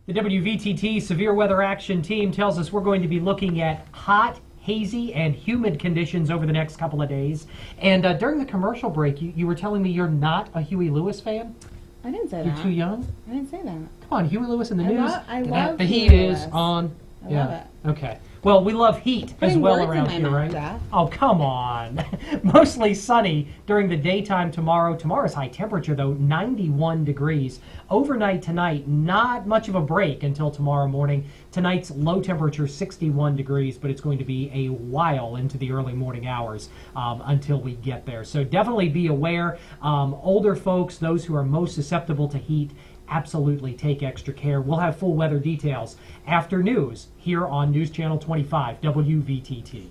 The WVTT Severe Weather Action Team tells us we're going to be looking at hot, hazy, and humid conditions over the next couple of days. And during the commercial break, you were telling me you're not a Huey Lewis fan? I didn't say that. You're too young? I didn't say that. Come on, Huey Lewis in the news. I love the Huey heat Lewis. is on. I love it. Okay. Well, we love heat as well around here, right? Jeff. Oh, come on. Mostly sunny during the daytime tomorrow. Tomorrow's high temperature, though, 91 degrees. Overnight tonight, not much of a break until tomorrow morning. Tonight's low temperature, 61 degrees, but it's going to be a while into the early morning hours until we get there. So definitely be aware. Older folks, those who are most susceptible to heat, absolutely take extra care. We'll have full weather details after news here on News Channel 25 WVTT.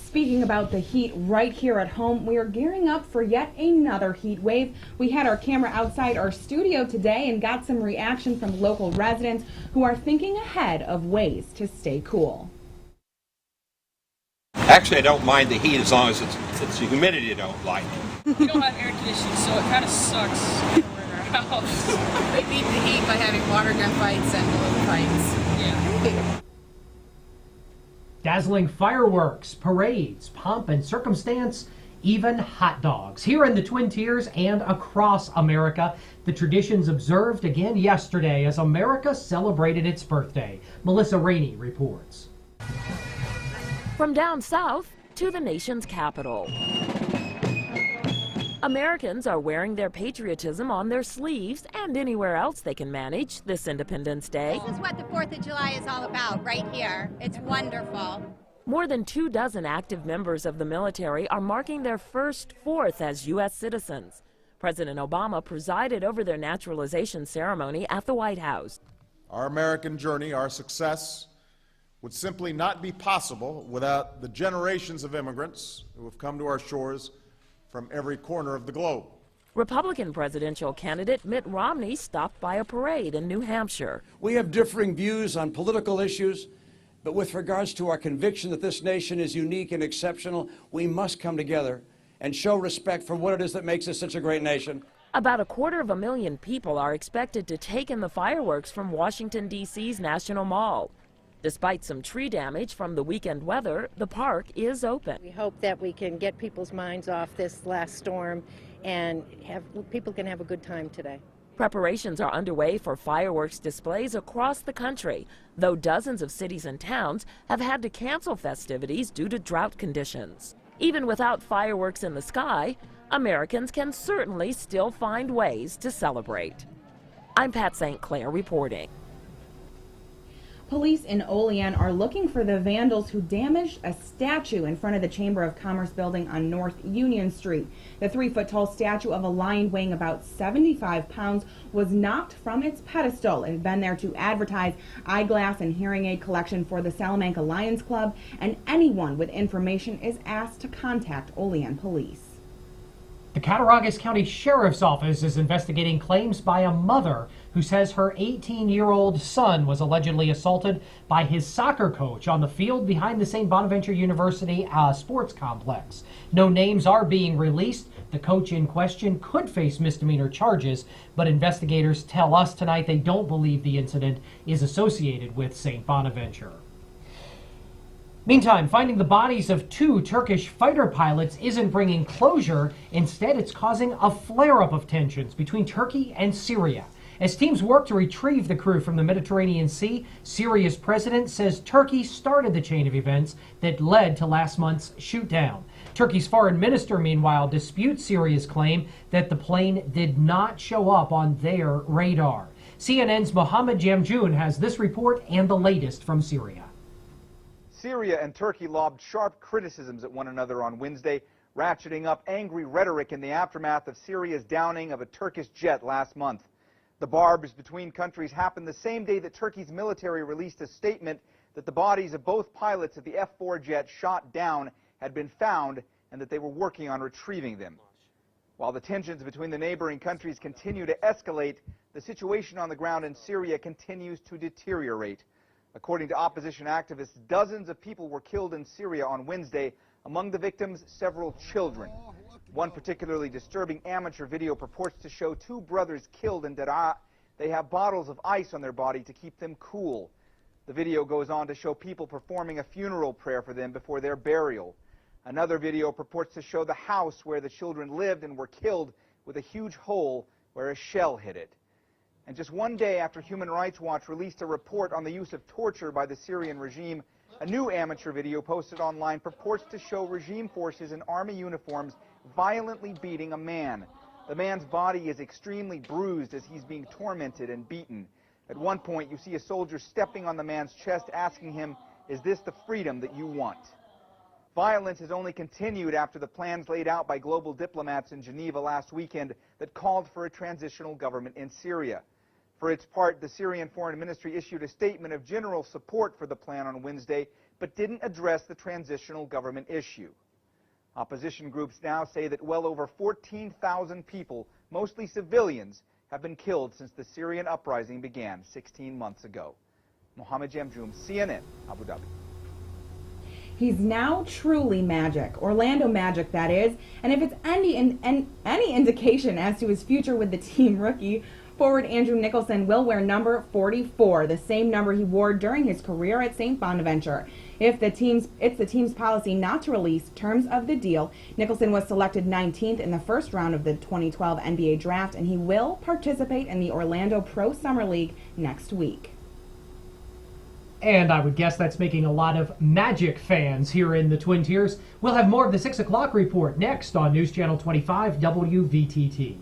Speaking about the heat right here at home, we are gearing up for yet another heat wave. We had our camera outside our studio today and got some reaction from local residents who are thinking ahead of ways to stay cool. Actually, I don't mind the heat as long as it's the humidity I don't like. We don't have air conditioning, so it kind of sucks when we're in our house. We beat the heat by having water gun fights and balloon fights. Yeah. Dazzling fireworks, parades, pomp and circumstance, even hot dogs. Here in the Twin Tiers and across America, the traditions observed again yesterday as America celebrated its birthday. Melissa Rainey reports. From down south to the nation's capital. Americans are wearing their patriotism on their sleeves and anywhere else they can manage this Independence Day. This is what the 4th of July is all about, right here. It's wonderful. More than 24 active members of the military are marking their first 4th as U.S. citizens. President Obama presided over their naturalization ceremony at the White House. Our American journey, our success, would simply not be possible without the generations of immigrants who have come to our shores from every corner of the globe. Republican presidential candidate Mitt Romney stopped by a parade in New Hampshire. We have differing views on political issues, but with regards to our conviction that this nation is unique and exceptional, we must come together and show respect for what it is that makes us such a great nation. About 250,000 people are expected to take in the fireworks from Washington, D.C.'s National Mall. Despite some tree damage from the weekend weather, the park is open. We hope that we can get people's minds off this last storm and people can have a good time today. Preparations are underway for fireworks displays across the country, though dozens of cities and towns have had to cancel festivities due to drought conditions. Even without fireworks in the sky, Americans can certainly still find ways to celebrate. I'm Pat St. Clair reporting. Police in Olean are looking for the vandals who damaged a statue in front of the Chamber of Commerce building on North Union Street. The 3-foot-tall statue of a lion weighing about 75 pounds was knocked from its pedestal. It had been there to advertise eyeglass and hearing aid collection for the Salamanca Lions Club, and anyone with information is asked to contact Olean Police. The Cattaraugus County Sheriff's Office is investigating claims by a mother who says her 18-year-old son was allegedly assaulted by his soccer coach on the field behind the St. Bonaventure University sports complex. No names are being released. The coach in question could face misdemeanor charges, but investigators tell us tonight they don't believe the incident is associated with St. Bonaventure. Meantime, finding the bodies of 2 Turkish fighter pilots isn't bringing closure. Instead, it's causing a flare-up of tensions between Turkey and Syria. As teams work to retrieve the crew from the Mediterranean Sea, Syria's president says Turkey started the chain of events that led to last month's shoot-down. Turkey's foreign minister, meanwhile, disputes Syria's claim that the plane did not show up on their radar. CNN's Mohammed Jamjoun has this report and the latest from Syria. Syria and Turkey lobbed sharp criticisms at one another on Wednesday, ratcheting up angry rhetoric in the aftermath of Syria's downing of a Turkish jet last month. The barbs between countries happened the same day that Turkey's military released a statement that the bodies of both pilots of the F-4 jet shot down had been found and that they were working on retrieving them. While the tensions between the neighboring countries continue to escalate, the situation on the ground in Syria continues to deteriorate. According to opposition activists, dozens of people were killed in Syria on Wednesday. Among the victims, several children. One particularly disturbing amateur video purports to show 2 brothers killed in Daraa, They have bottles of ice on their body to keep them cool. The video goes on to show people performing a funeral prayer for them before their burial. Another video purports to show the house where the children lived and were killed with a huge hole where a shell hit it. And just one day after Human Rights Watch released a report on the use of torture by the Syrian regime, a new amateur video posted online purports to show regime forces in army uniforms violently beating a man. The man's body is extremely bruised as he's being tormented and beaten. At one point, you see a soldier stepping on the man's chest, asking him, "Is this the freedom that you want?" Violence has only continued after the plans laid out by global diplomats in Geneva last weekend that called for a transitional government in Syria. For its part, the Syrian Foreign Ministry issued a statement of general support for the plan on Wednesday, but didn't address the transitional government issue. Opposition groups now say that well over 14,000 people, mostly civilians, have been killed since the Syrian uprising began 16 months ago. Mohammed Jamjoom, CNN, Abu Dhabi. He's now truly magic, Orlando Magic that is, and if it's any indication as to his future with the team, rookie forward Andrew Nicholson will wear number 44, the same number he wore during his career at St. Bonaventure. It's the team's policy not to release terms of the deal. Nicholson was selected 19th in the first round of the 2012 NBA draft, and he will participate in the Orlando Pro Summer League next week. And I would guess that's making a lot of Magic fans here in the Twin Tiers. We'll have more of the 6 o'clock report next on News Channel 25 WVTT.